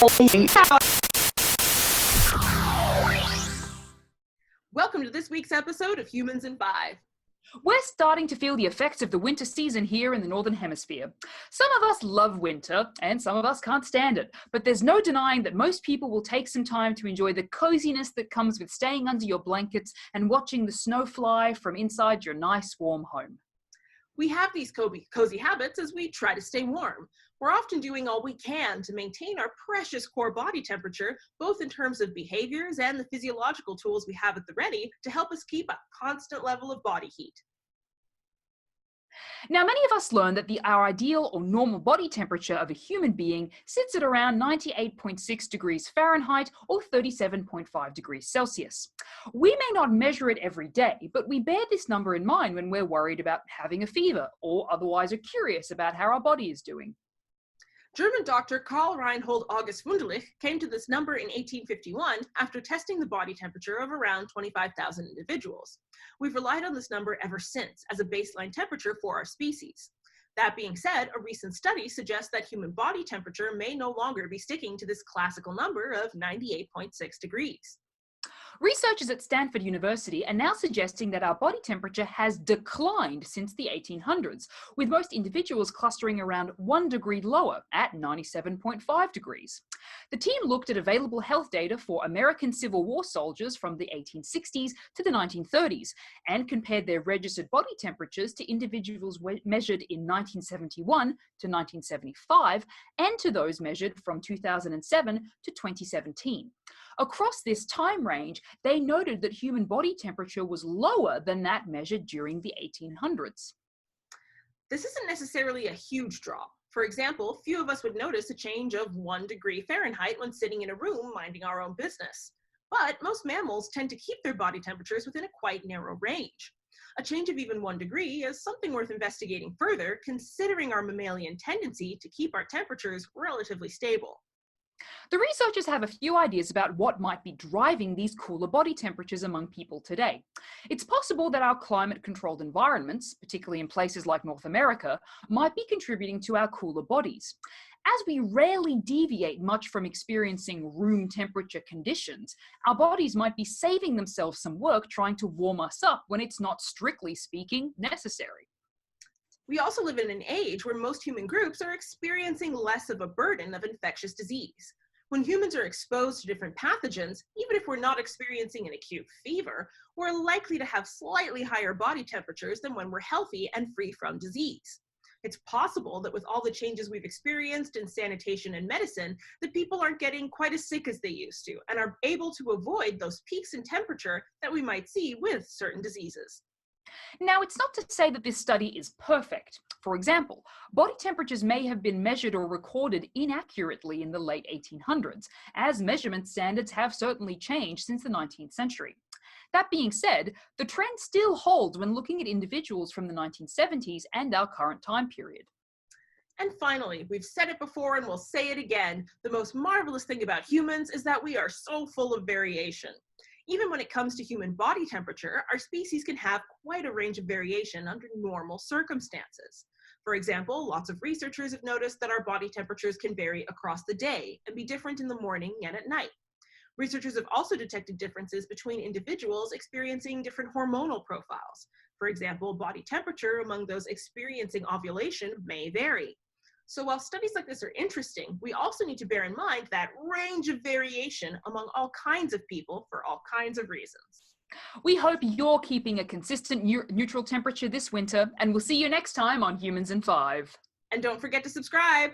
Welcome to this week's episode of Humans in 5. We're starting to feel the effects of the winter season here in the Northern Hemisphere. Some of us love winter, and some of us can't stand it, but there's no denying that most people will take some time to enjoy the coziness that comes with staying under your blankets and watching the snow fly from inside your nice warm home. We have these cozy habits as we try to stay warm. We're often doing all we can to maintain our precious core body temperature, both in terms of behaviors and the physiological tools we have at the ready to help us keep a constant level of body heat. Now, many of us learn that our ideal or normal body temperature of a human being sits at around 98.6 degrees Fahrenheit or 37.5 degrees Celsius. We may not measure it every day, but we bear this number in mind when we're worried about having a fever or otherwise are curious about how our body is doing. German doctor Karl Reinhold August Wunderlich came to this number in 1851 after testing the body temperature of around 25,000 individuals. We've relied on this number ever since as a baseline temperature for our species. That being said, a recent study suggests that human body temperature may no longer be sticking to this classical number of 98.6 degrees. Researchers at Stanford University are now suggesting that our body temperature has declined since the 1800s, with most individuals clustering around 1 degree lower at 97.5 degrees. The team looked at available health data for American Civil War soldiers from the 1860s to the 1930s and compared their registered body temperatures to individuals measured in 1971 to 1975 and to those measured from 2007 to 2017. Across this time range, they noted that human body temperature was lower than that measured during the 1800s. This isn't necessarily a huge draw. For example, few of us would notice a change of 1 degree Fahrenheit when sitting in a room minding our own business. But most mammals tend to keep their body temperatures within a quite narrow range. A change of even 1 degree is something worth investigating further, considering our mammalian tendency to keep our temperatures relatively stable. The researchers have a few ideas about what might be driving these cooler body temperatures among people today. It's possible that our climate-controlled environments, particularly in places like North America, might be contributing to our cooler bodies. As we rarely deviate much from experiencing room temperature conditions, our bodies might be saving themselves some work trying to warm us up when it's not, strictly speaking, necessary. We also live in an age where most human groups are experiencing less of a burden of infectious disease. When humans are exposed to different pathogens, even if we're not experiencing an acute fever, we're likely to have slightly higher body temperatures than when we're healthy and free from disease. It's possible that with all the changes we've experienced in sanitation and medicine, that people aren't getting quite as sick as they used to and are able to avoid those peaks in temperature that we might see with certain diseases. Now, it's not to say that this study is perfect. For example, body temperatures may have been measured or recorded inaccurately in the late 1800s, as measurement standards have certainly changed since the 19th century. That being said, the trend still holds when looking at individuals from the 1970s and our current time period. And finally, we've said it before and we'll say it again, the most marvelous thing about humans is that we are so full of variation. Even when it comes to human body temperature, our species can have quite a range of variation under normal circumstances. For example, lots of researchers have noticed that our body temperatures can vary across the day and be different in the morning and at night. Researchers have also detected differences between individuals experiencing different hormonal profiles. For example, body temperature among those experiencing ovulation may vary. So while studies like this are interesting, we also need to bear in mind that range of variation among all kinds of people for all kinds of reasons. We hope you're keeping a consistent neutral temperature this winter, and we'll see you next time on Humans in 5. And don't forget to subscribe.